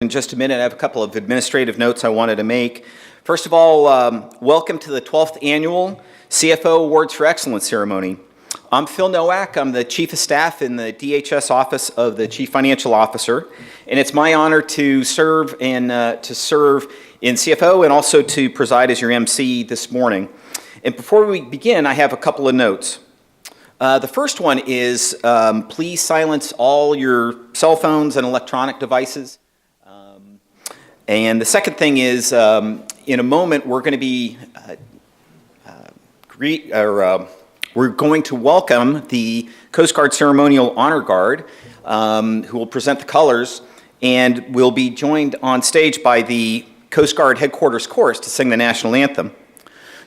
in just a minute. I have a couple of administrative notes I wanted to make. First of all, welcome to the 12th Annual CFO Awards for Excellence ceremony. I'm Phil Nowak. I'm the Chief of Staff in the DHS Office of the Chief Financial Officer, and it's my honor to serve in CFO and also to preside as your MC this morning. And before we begin, I have a couple of notes. The first one is please silence all your cell phones and electronic devices. And the second thing is, in a moment, we're going to be we're going to welcome the Coast Guard Ceremonial Honor Guard, who will present the colors, and we'll be joined on stage by the Coast Guard Headquarters Chorus to sing the national anthem.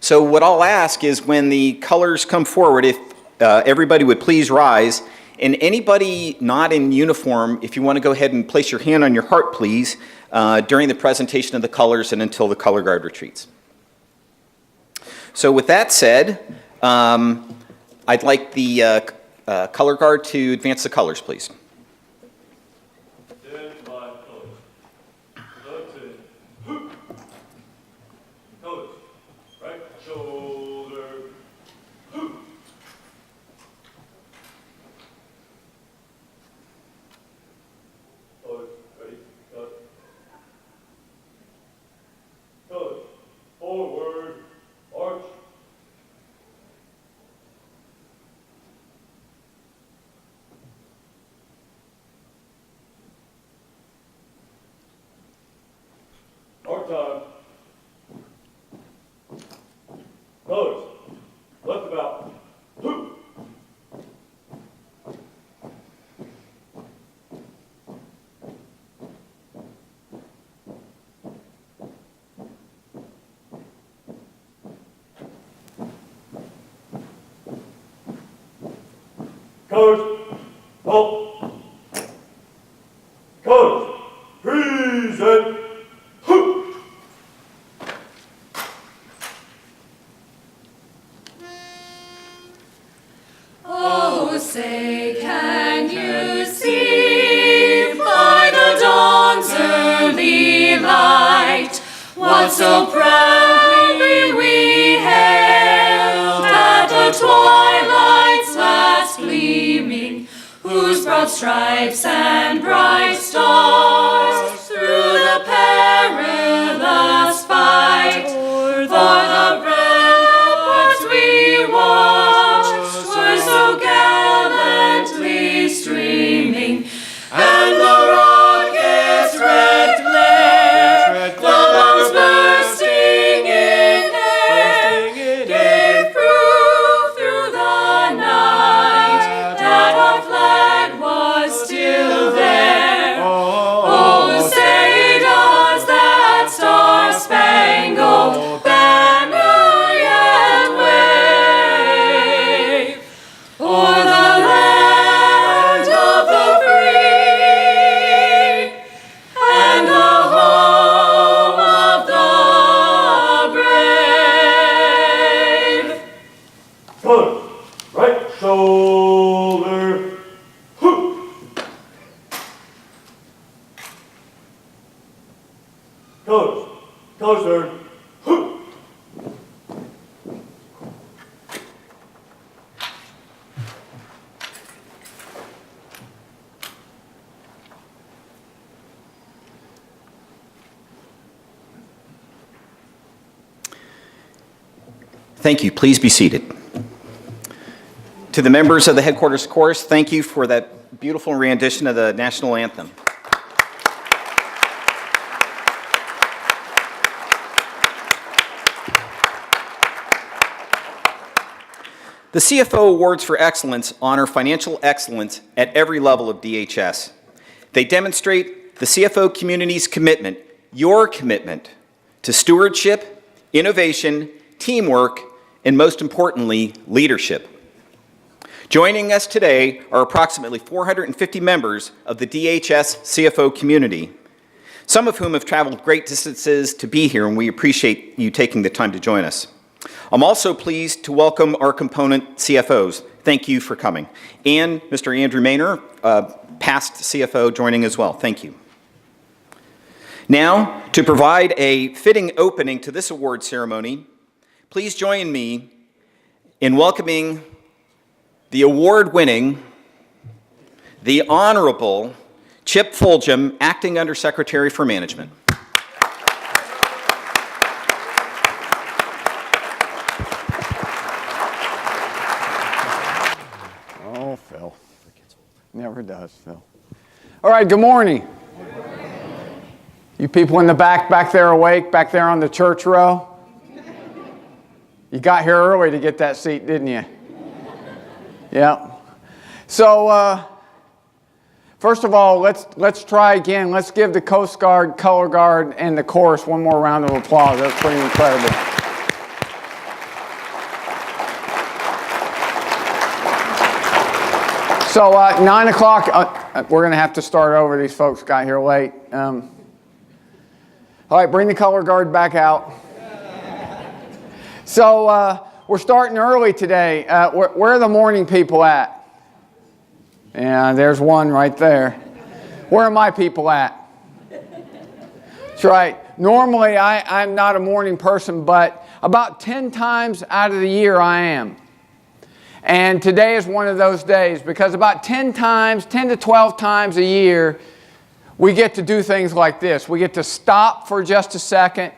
So what I'll ask is, when the colors come forward, if everybody would please rise, and anybody not in uniform, if you want to go ahead and place your hand on your heart, please, during the presentation of the colors and until the color guard retreats. So with that said, I'd like the color guard to advance the colors, please. Forward, march. Mark time. Colors, left about. Hoop. Colors, halt. Colors, present. Hoop. Oh, say, can you see by the dawn's early light what so proudly we hailed at the twilight's last gleaming, whose broad stripes and bright stars through the perilous fight for the ramparts we watched were so gallantly streaming, and the rocket's red glare, the bombs bursting in air, gave proof through the night that our flag was still there. Oh, say does that star-spangled banner yet wave o'er the land of the free and the home of the brave? Colors, right shoulder. Hoop. Colors, colors turn. Hoop. Thank you. Please be seated. To the members of the Headquarters Chorus, thank you for that beautiful rendition of the national anthem. The CFO Awards for Excellence honor financial excellence at every level of DHS. They demonstrate the CFO community's commitment, your commitment, to stewardship, innovation, teamwork, and most importantly, leadership. Joining us today are approximately 450 members of the DHS CFO community, some of whom have traveled great distances to be here, and we appreciate you taking the time to join us. I'm also pleased to welcome our component CFOs. Thank you for coming. And Mr. Andrew Maynor, past CFO, joining as well. Thank you. Now, to provide a fitting opening to this award ceremony, please join me in welcoming the award-winning, the Honorable Chip Fulgham, Acting Undersecretary for Management. Oh, Phil. Never does, Phil. All right, good morning. You people in the back there awake, back there on the church row? You got here early to get that seat, didn't you? Yeah. So, first of all, let's try again. Let's give the Coast Guard, Color Guard, and the chorus one more round of applause. That's pretty incredible. So, 9 o'clock, we're going to have to start over. These folks got here late. All right, bring the Color Guard back out. So, we're starting early today. Where are the morning people at? Yeah, there's one right there. Where are my people at? That's right. Normally, I'm not a morning person, but about 10 times out of the year I am. And today is one of those days because about 10 to 12 times a year, we get to do things like this. We get to stop for just a second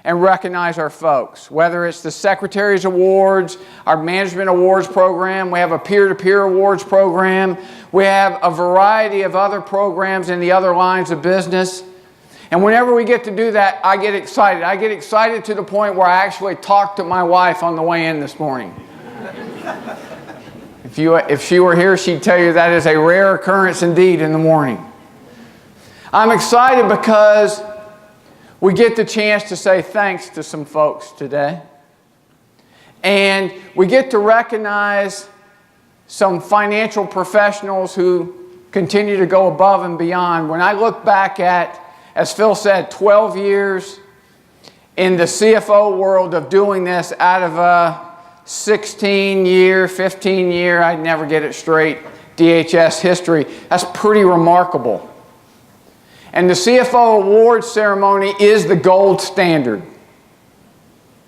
and recognize our folks. Whether it's the Secretary's Awards, our Management Awards program, we have a peer-to-peer awards program, we have a variety of other programs in the other lines of business. And whenever we get to do that, I get excited. I get excited to the point where I actually talked to my wife on the way in this morning. If she were here, she'd tell you that is a rare occurrence indeed in the morning. I'm excited because we get the chance to say thanks to some folks today. And we get to recognize some financial professionals who continue to go above and beyond. When I look back at, as Phil said, 12 years in the CFO world of doing this out of a 16-year, 15-year, I'd never get it straight, DHS history, that's pretty remarkable. And the CFO Awards ceremony is the gold standard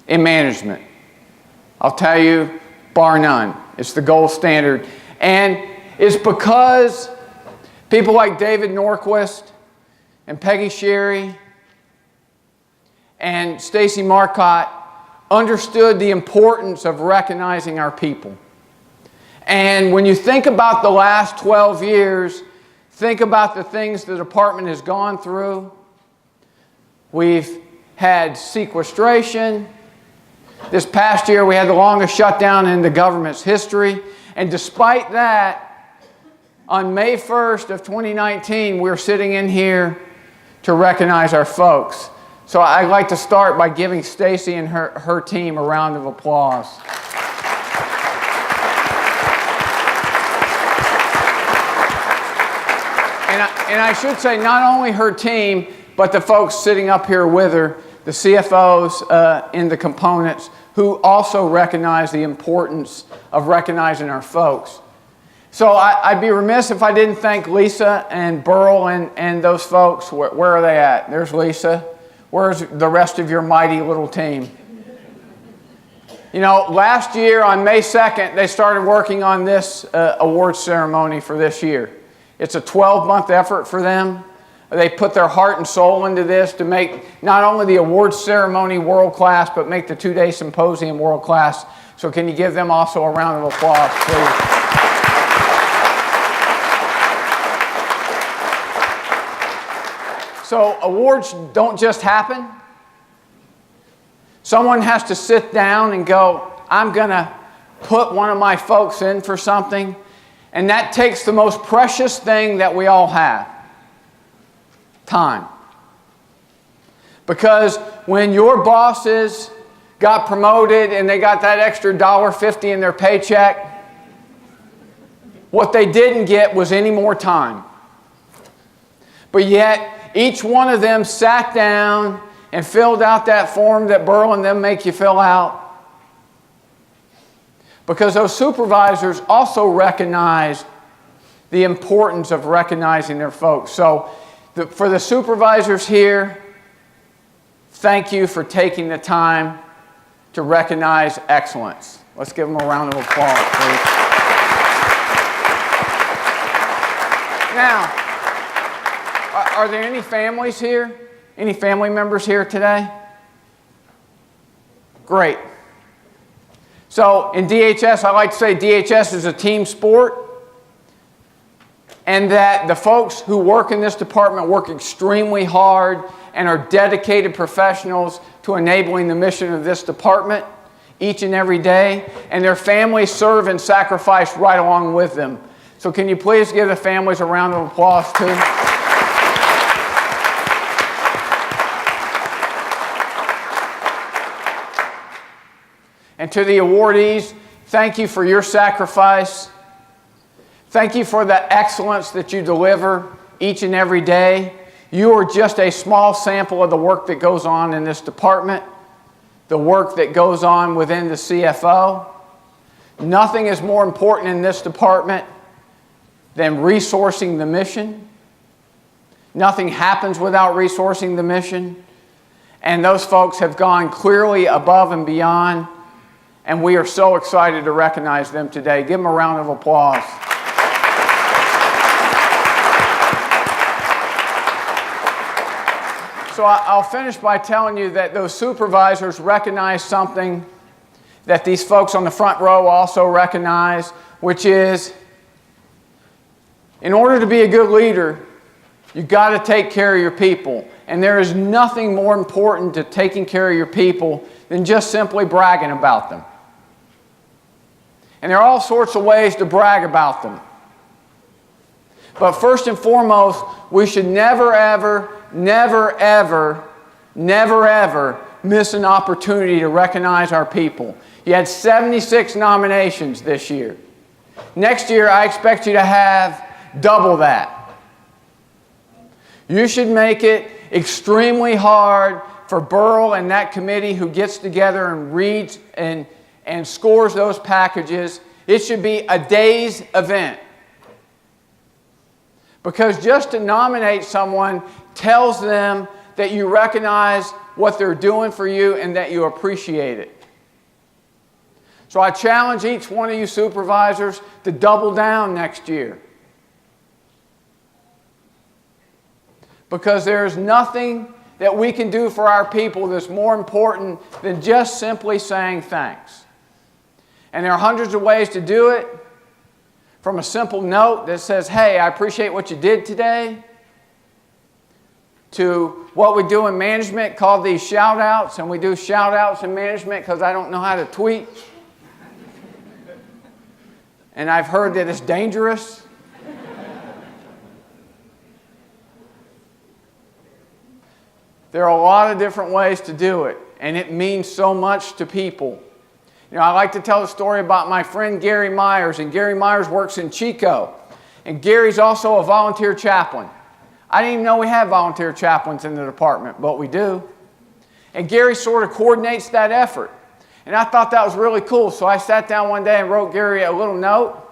in management. I'll tell you, bar none. It's the gold standard. And it's because people like David Norquist and Peggy Sherry and Stacy Marcotte understood the importance of recognizing our people. And when you think about the last 12 years, think about the things the department has gone through. We've had sequestration. This past year, we had the longest shutdown in the government's history. And despite that, on May 1st of 2019, we're sitting in here to recognize our folks. So I'd like to start by giving Stacy and her team a round of applause. And I should say not only her team, but the folks sitting up here with her, the CFOs in the components, who also recognize the importance of recognizing our folks. So I'd be remiss if I didn't thank Lisa and Burl and those folks. Where are they at? There's Lisa. Where's the rest of your mighty little team? You know, last year on May 2nd, they started working on this awards ceremony for this year. It's a 12-month effort for them. They put their heart and soul into this to make not only the awards ceremony world-class, but make the two-day symposium world-class. So can you give them also a round of applause, please? So awards don't just happen. Someone has to sit down and go, I'm going to put one of my folks in for something. And that takes the most precious thing that we all have, time. Because when your bosses got promoted and they got that extra $1.50 in their paycheck, what they didn't get was any more time. But yet, each one of them sat down and filled out that form that Burl and them make you fill out. Because those supervisors also recognized the importance of recognizing their folks. So for the supervisors here, thank you for taking the time to recognize excellence. Let's give them a round of applause, please. Now, are there any families here? Any family members here today? Great. So in DHS, I like to say DHS is a team sport, and that the folks who work in this department work extremely hard and are dedicated professionals to enabling the mission of this department each and every day, and their families serve and sacrifice right along with them. So can you please give the families a round of applause too? And to the awardees, thank you for your sacrifice. Thank you for the excellence that you deliver each and every day. You are just a small sample of the work that goes on in this department, the work that goes on within the CFO. Nothing is more important in this department than resourcing the mission. Nothing happens without resourcing the mission. And those folks have gone clearly above and beyond, and we are so excited to recognize them today. Give them a round of applause. So I'll finish by telling you that those supervisors recognize something that these folks on the front row also recognize, which is, in order to be a good leader, you've got to take care of your people. And there is nothing more important to taking care of your people than just simply bragging about them. And there are all sorts of ways to brag about them. But first and foremost, we should never, ever, never, ever, never, ever miss an opportunity to recognize our people. You had 76 nominations this year. Next year, I expect you to have double that. You should make it extremely hard for Burl and that committee who gets together and reads and scores those packages. It should be a day's event. Because just to nominate someone tells them that you recognize what they're doing for you and that you appreciate it. So I challenge each one of you supervisors to double down next year. Because there's nothing that we can do for our people that's more important than just simply saying thanks. And there are hundreds of ways to do it. From a simple note that says, hey, I appreciate what you did today, to what we do in management called these shout-outs, and we do shout-outs in management because I don't know how to tweet. And I've heard that it's dangerous. There are a lot of different ways to do it, and it means so much to people. You know, I like to tell the story about my friend Gary Myers, and Gary Myers works in Chico. And Gary's also a volunteer chaplain. I didn't even know we had volunteer chaplains in the department, but we do. And Gary sort of coordinates that effort. And I thought that was really cool, so I sat down one day and wrote Gary a little note.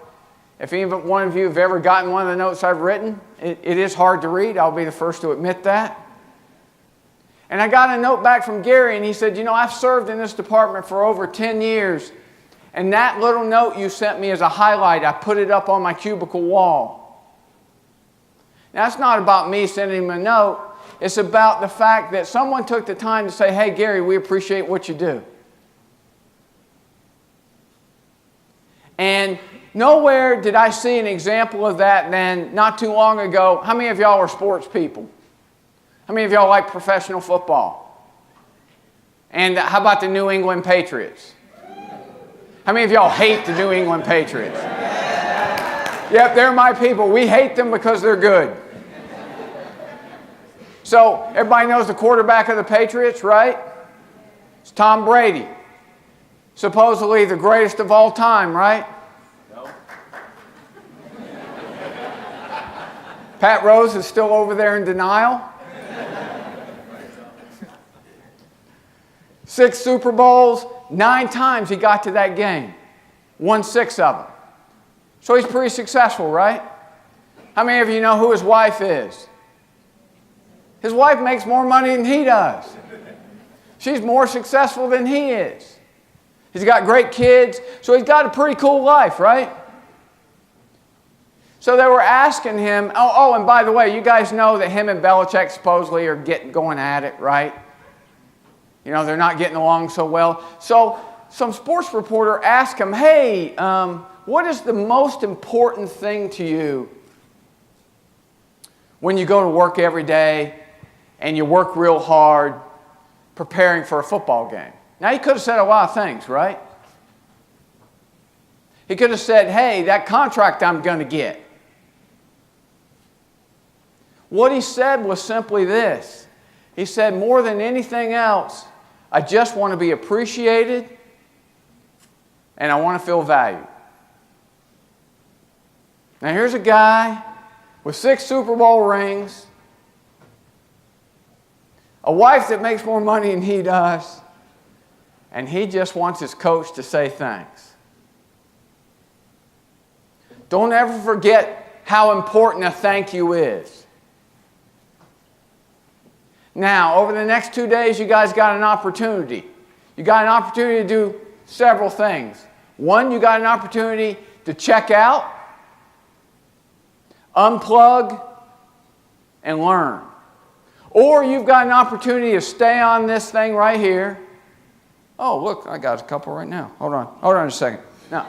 If any one of you have ever gotten one of the notes I've written, it is hard to read. I'll be the first to admit that. And I got a note back from Gary, and he said, you know, I've served in this department for over 10 years, and that little note you sent me as a highlight, I put it up on my cubicle wall. Now, it's not about me sending him a note. It's about the fact that someone took the time to say, hey, Gary, we appreciate what you do. And nowhere did I see an example of that than not too long ago. How many of y'all are sports people? How many of y'all like professional football? And how about the New England Patriots? How many of y'all hate the New England Patriots? Yep, they're my people. We hate them because they're good. So, everybody knows the quarterback of the Patriots, right? It's Tom Brady. Supposedly the greatest of all time, right? No. Pat Rose is still over there in denial. 6 Super Bowls, 9 times he got to that game. Won 6 of them. So he's pretty successful, right? How many of you know who his wife is? His wife makes more money than he does. She's more successful than he is. He's got great kids, so he's got a pretty cool life, right? So they were asking him, and by the way, you guys know that him and Belichick supposedly are going at it, right? You know, they're not getting along so well. So some sports reporter asked him, hey, what is the most important thing to you when you go to work every day and you work real hard preparing for a football game? Now, he could have said a lot of things, right? He could have said, hey, that contract I'm going to get. What he said was simply this. He said, more than anything else, I just want to be appreciated and I want to feel valued. Now, here's a guy with 6 Super Bowl rings, a wife that makes more money than he does, and he just wants his coach to say thanks. Don't ever forget how important a thank you is. Now, over the next 2 days, you guys got an opportunity. You got an opportunity to do several things. One, you got an opportunity to check out, unplug, and learn. Or you've got an opportunity to stay on this thing right here. Oh, look, I got a couple right now. Hold on a second. Now,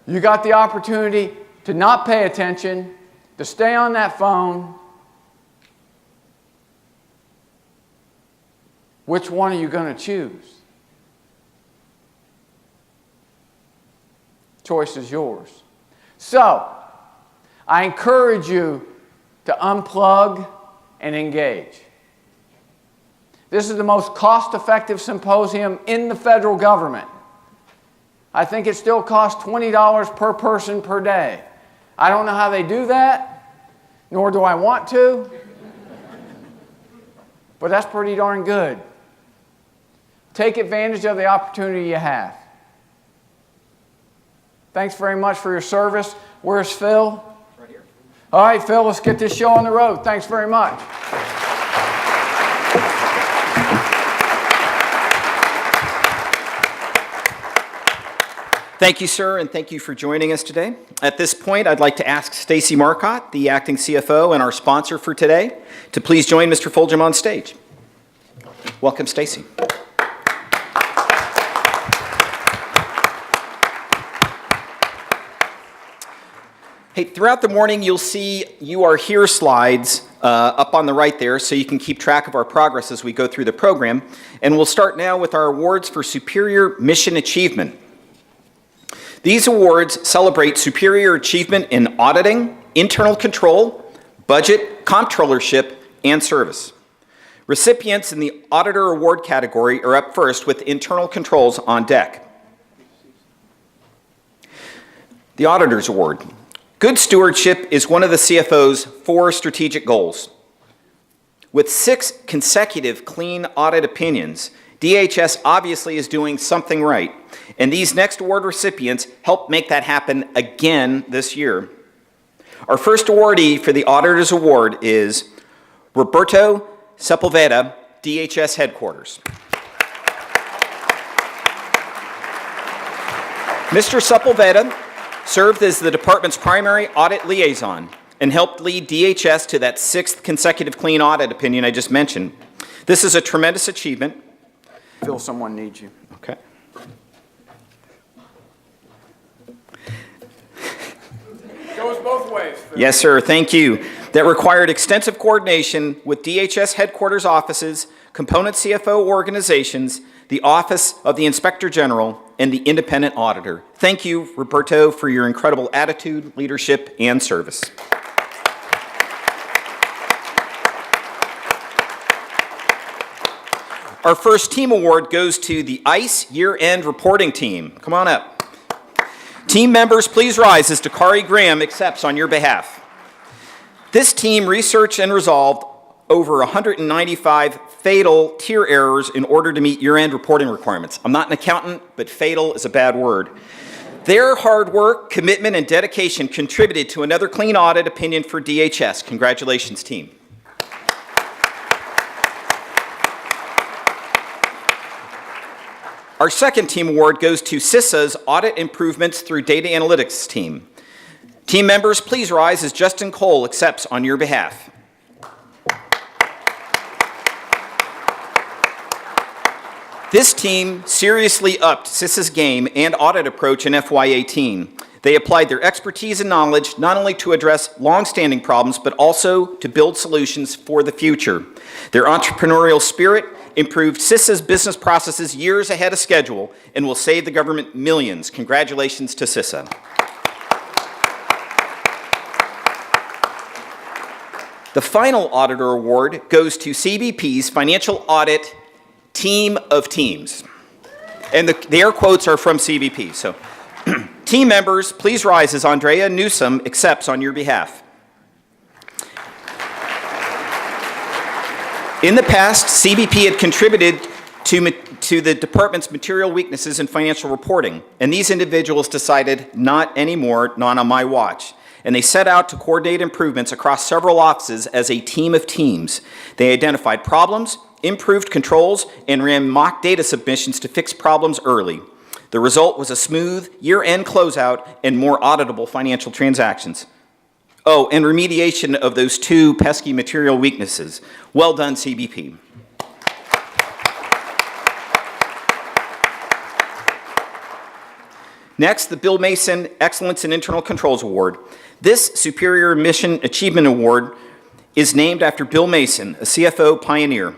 you got the opportunity to not pay attention, to stay on that phone. Which one are you going to choose? Choice is yours. So, I encourage you to unplug and engage. This is the most cost-effective symposium in the federal government. I think it still costs $20 per person per day. I don't know how they do that, nor do I want to, but that's pretty darn good. Take advantage of the opportunity you have. Thanks very much for your service. Where's Phil? Right here. All right, Phil, let's get this show on the road. Thanks very much. Thank you, sir, and thank you for joining us today. At this point, I'd like to ask Stacy Marcotte, the acting CFO and our sponsor for today, to please join Mr. Fulgham on stage. Welcome, Stacy. Hey, throughout the morning, you'll see You Are Here slides up on the right there, so you can keep track of our progress as we go through the program. And we'll start now with our awards for superior mission achievement. These awards celebrate superior achievement in auditing, internal control, budget, comptrollership, and service. Recipients in the Auditor Award category are up first with internal controls on deck. The Auditor's Award. Good stewardship is one of the CFO's 4 strategic goals. With 6 consecutive clean audit opinions, DHS obviously is doing something right, and these next award recipients help make that happen again this year. Our first awardee for the Auditor's Award is Roberto Sepulveda, DHS Headquarters. Mr. Sepulveda served as the department's primary audit liaison and helped lead DHS to that 6th consecutive clean audit opinion I just mentioned. This is a tremendous achievement. Phil, someone needs you. Okay. Goes both ways, Phil. Yes, sir. Thank you. That required extensive coordination with DHS headquarters offices, component CFO organizations, the Office of the Inspector General, and the independent auditor. Thank you, Roberto, for your incredible attitude, leadership, and service. Our first team award goes to the ICE Year-End Reporting Team. Come on up. Team members, please rise as Dakari Graham accepts on your behalf. This team researched and resolved over 195 fatal tier errors in order to meet year-end reporting requirements. I'm not an accountant, but fatal is a bad word. Their hard work, commitment, and dedication contributed to another clean audit opinion for DHS. Congratulations, team. Our second team award goes to CISA's Audit Improvements Through Data Analytics team. Team members, please rise as Justin Cole accepts on your behalf. This team seriously upped CISA's game and audit approach in FY18. They applied their expertise and knowledge not only to address long-standing problems, but also to build solutions for the future. Their entrepreneurial spirit improved CISA's business processes years ahead of schedule and will save the government millions. Congratulations to CISA. The final auditor award goes to CBP's Financial Audit Team of Teams. And the air quotes are from CBP. So, team members, please rise as Andrea Newsom accepts on your behalf. In the past, CBP had contributed to the department's material weaknesses in financial reporting, and these individuals decided not anymore, not on my watch. And they set out to coordinate improvements across several offices as a team of teams. They identified problems, improved controls, and ran mock data submissions to fix problems early. The result was a smooth year-end closeout and more auditable financial transactions. Oh, and remediation of those two pesky material weaknesses. Well done, CBP. Next, the Bill Mason Excellence in Internal Controls Award. This Superior Mission Achievement Award is named after Bill Mason, a CFO pioneer.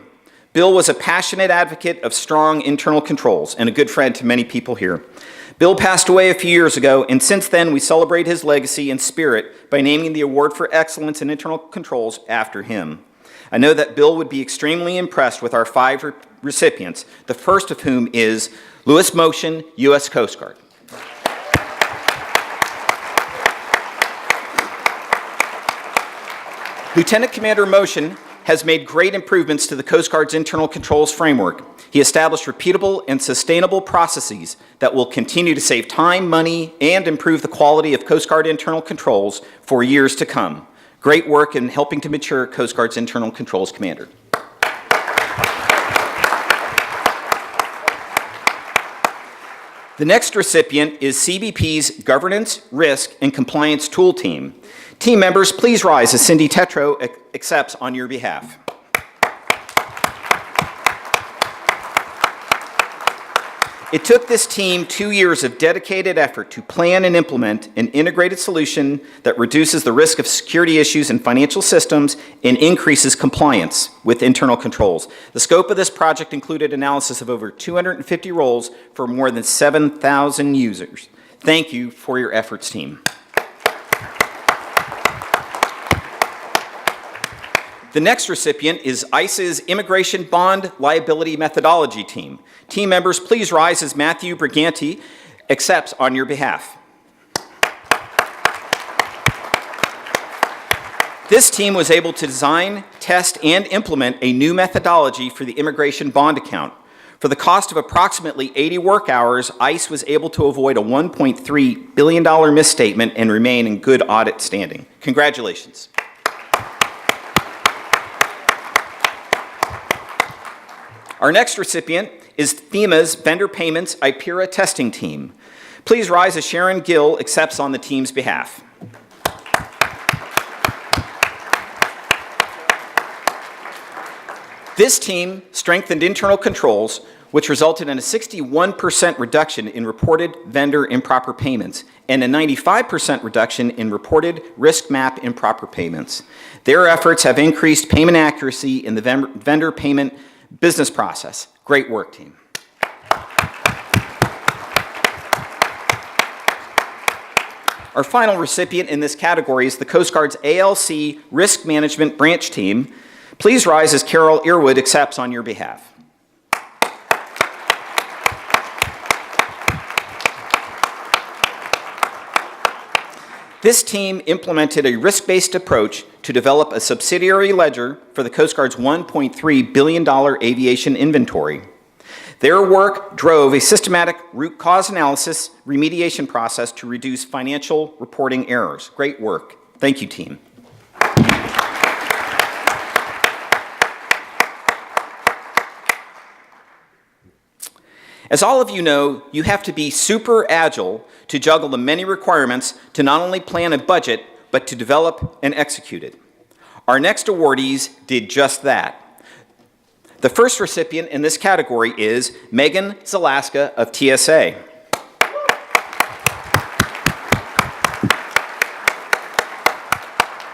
Bill was a passionate advocate of strong internal controls and a good friend to many people here. Bill passed away a few years ago, and since then we celebrate his legacy and spirit by naming the Award for Excellence in Internal Controls after him. I know that Bill would be extremely impressed with our 5 recipients, the first of whom is Lewis Motion, U.S. Coast Guard. Lieutenant Commander Motion has made great improvements to the Coast Guard's internal controls framework. He established repeatable and sustainable processes that will continue to save time, money, and improve the quality of Coast Guard internal controls for years to come. Great work in helping to mature Coast Guard's internal controls commander. The next recipient is CBP's Governance, Risk, and Compliance Tool Team. Team members, please rise as Cindy Tetro accepts on your behalf. It took this team 2 years of dedicated effort to plan and implement an integrated solution that reduces the risk of security issues in financial systems and increases compliance with internal controls. The scope of this project included analysis of over 250 roles for more than 7,000 users. Thank you for your efforts, team. The next recipient is ICE's Immigration Bond Liability Methodology Team. Team members, please rise as Matthew Briganti accepts on your behalf. This team was able to design, test, and implement a new methodology for the immigration bond account. For the cost of approximately 80 work hours, ICE was able to avoid a $1.3 billion misstatement and remain in good audit standing. Congratulations. Our next recipient is FEMA's Vendor Payments IPERA Testing Team. Please rise as Sharon Gill accepts on the team's behalf. This team strengthened internal controls, which resulted in a 61% reduction in reported vendor improper payments and a 95% reduction in reported risk map improper payments. Their efforts have increased payment accuracy in the vendor payment business process. Great work, team. Our final recipient in this category is the Coast Guard's ALC Risk Management Branch Team. Please rise as Carol Earwood accepts on your behalf. This team implemented a risk-based approach to develop a subsidiary ledger for the Coast Guard's $1.3 billion aviation inventory. Their work drove a systematic root cause analysis remediation process to reduce financial reporting errors. Great work. Thank you, team. As all of you know, you have to be super agile to juggle the many requirements to not only plan a budget, but to develop and execute it. Our next awardees did just that. The first recipient in this category is Megan Zalaska of TSA.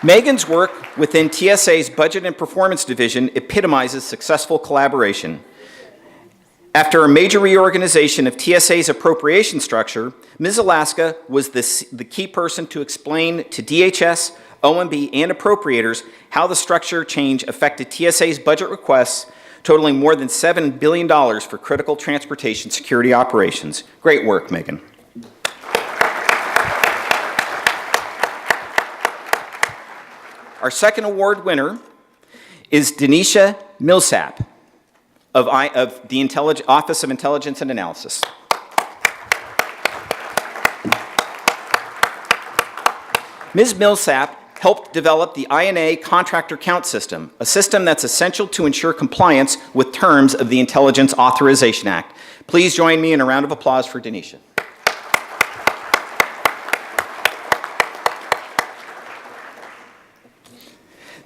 Megan's work within TSA's Budget and Performance Division epitomizes successful collaboration. After a major reorganization of TSA's appropriation structure, Ms. Alaska was the key person to explain to DHS, OMB, and appropriators how the structure change affected TSA's budget requests, totaling more than $7 billion for critical transportation security operations. Great work, Megan. Our second award winner is Denisha Millsap of the Office of Intelligence and Analysis. Ms. Millsap helped develop the INA contractor count system, a system that's essential to ensure compliance with terms of the Intelligence Authorization Act. Please join me in a round of applause for Denisha.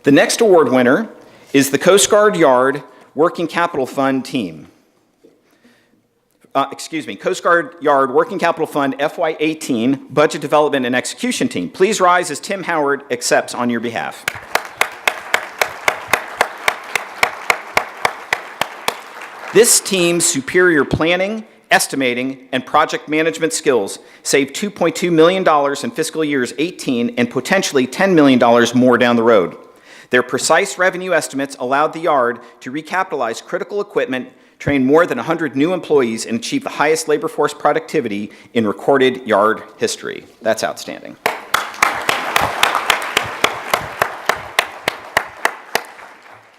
The next award winner is the Coast Guard Yard Working Capital Fund team. Coast Guard Yard Working Capital Fund FY18 Budget Development and Execution Team. Please rise as Tim Howard accepts on your behalf. This team's superior planning, estimating, and project management skills saved $2.2 million in fiscal years 18 and potentially $10 million more down the road. Their precise revenue estimates allowed the Yard to recapitalize critical equipment, train more than 100 new employees, and achieve the highest labor force productivity in recorded Yard history. That's outstanding.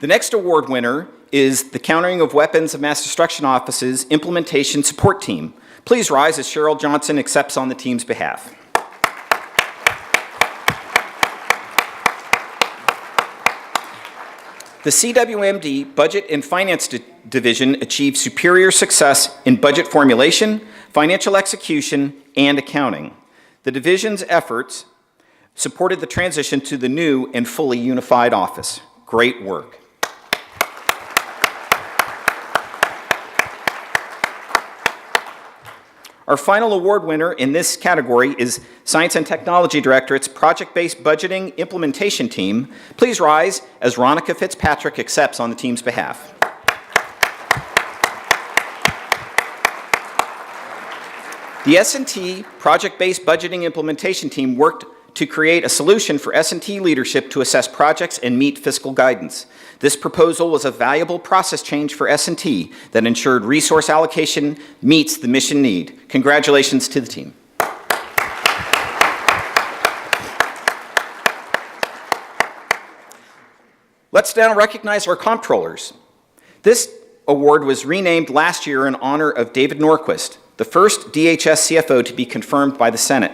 The next award winner is the Countering of Weapons of Mass Destruction Office's Implementation Support Team. Please rise as Cheryl Johnson accepts on the team's behalf. The CWMD Budget and Finance Division achieved superior success in budget formulation, financial execution, and accounting. The division's efforts supported the transition to the new and fully unified office. Great work. Our final award winner in this category is Science and Technology Directorate's Project-Based Budgeting Implementation Team. Please rise as Ronica Fitzpatrick accepts on the team's behalf. The S&T Project-Based Budgeting Implementation Team worked to create a solution for S&T leadership to assess projects and meet fiscal guidance. This proposal was a valuable process change for S&T that ensured resource allocation meets the mission need. Congratulations to the team. Let's now recognize our comptrollers. This award was renamed last year in honor of David Norquist, the first DHS CFO to be confirmed by the Senate.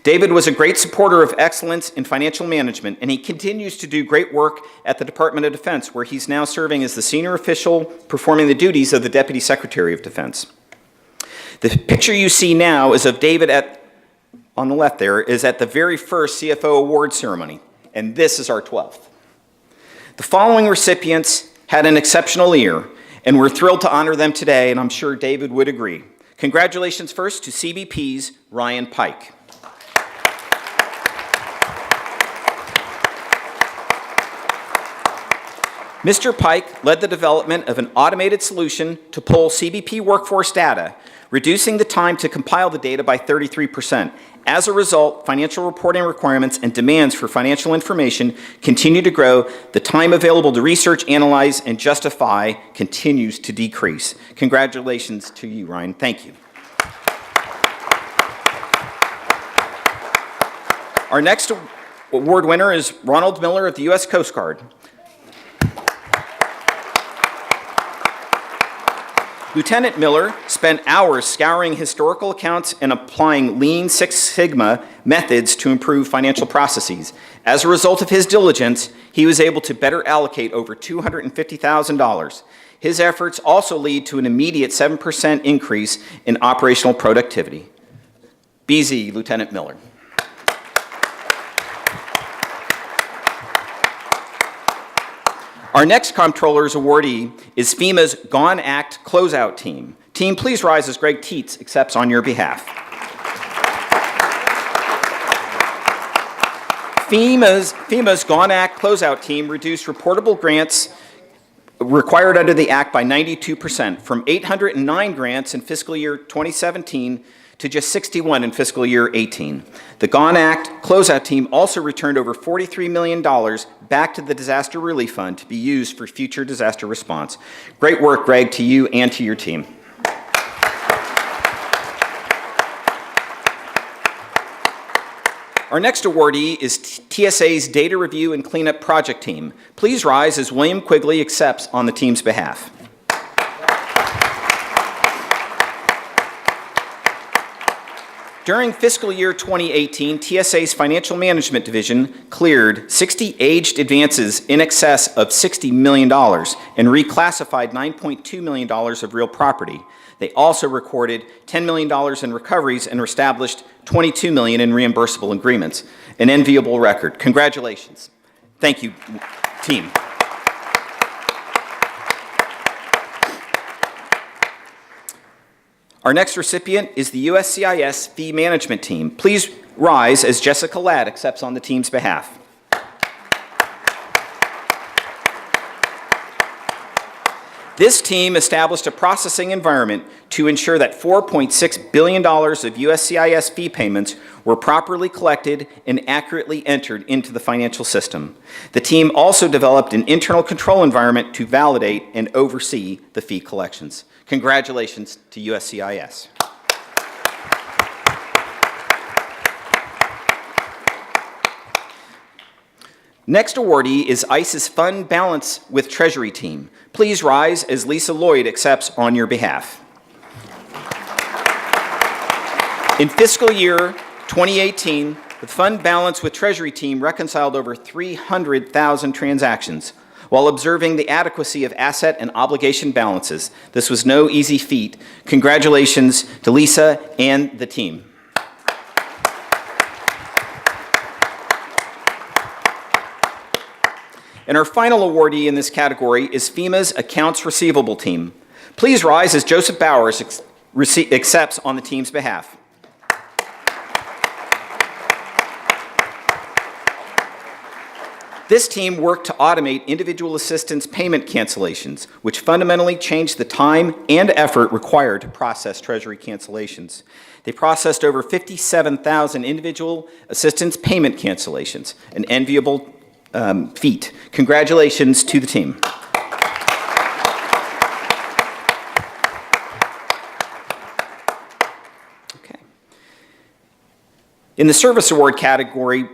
David was a great supporter of excellence in financial management, and he continues to do great work at the Department of Defense, where he's now serving as the senior official performing the duties of the Deputy Secretary of Defense. The picture you see now is of David on the left there, is at the very first CFO award ceremony, and this is our 12th. The following recipients had an exceptional year, and we're thrilled to honor them today, and I'm sure David would agree. Congratulations first to CBP's Ryan Pike. Mr. Pike led the development of an automated solution to pull CBP workforce data, reducing the time to compile the data by 33%. As a result, financial reporting requirements and demands for financial information continue to grow. The time available to research, analyze, and justify continues to decrease. Congratulations to you, Ryan. Thank you. Our next award winner is Ronald Miller of the U.S. Coast Guard. Lieutenant Miller spent hours scouring historical accounts and applying Lean Six Sigma methods to improve financial processes. As a result of his diligence, he was able to better allocate over $250,000. His efforts also lead to an immediate 7% increase in operational productivity. BZ, Lieutenant Miller. Our next Comptroller's awardee is FEMA's Gone Act Closeout Team. Team, please rise as Greg Teets accepts on your behalf. FEMA's Gone Act Closeout Team reduced reportable grants required under the Act by 92%, from 809 grants in fiscal year 2017 to just 61 in fiscal year 18. The Gone Act Closeout Team also returned over $43 million back to the Disaster Relief Fund to be used for future disaster response. Great work, Greg, to you and to your team. Our next awardee is TSA's Data Review and Cleanup Project Team. Please rise as William Quigley accepts on the team's behalf. During fiscal year 2018, TSA's Financial Management Division cleared 60 aged advances in excess of $60 million and reclassified $9.2 million of real property. They also recorded $10 million in recoveries and established $22 million in reimbursable agreements. An enviable record. Congratulations. Thank you, team. Our next recipient is the USCIS Fee Management Team. Please rise as Jessica Ladd accepts on the team's behalf. This team established a processing environment to ensure that $4.6 billion of USCIS fee payments were properly collected and accurately entered into the financial system. The team also developed an internal control environment to validate and oversee the fee collections. Congratulations to USCIS. Next awardee is ICE's Fund Balance with Treasury Team. Please rise as Lisa Lloyd accepts on your behalf. In fiscal year 2018, the Fund Balance with Treasury Team reconciled over 300,000 transactions while observing the adequacy of asset and obligation balances. This was no easy feat. Congratulations to Lisa and the team. And our final awardee in this category is FEMA's Accounts Receivable Team. Please rise as Joseph Bowers accepts on the team's behalf. This team worked to automate individual assistance payment cancellations, which fundamentally changed the time and effort required to process Treasury cancellations. They processed over 57,000 individual assistance payment cancellations, an enviable feat. Congratulations to the team. Okay. In the service award category,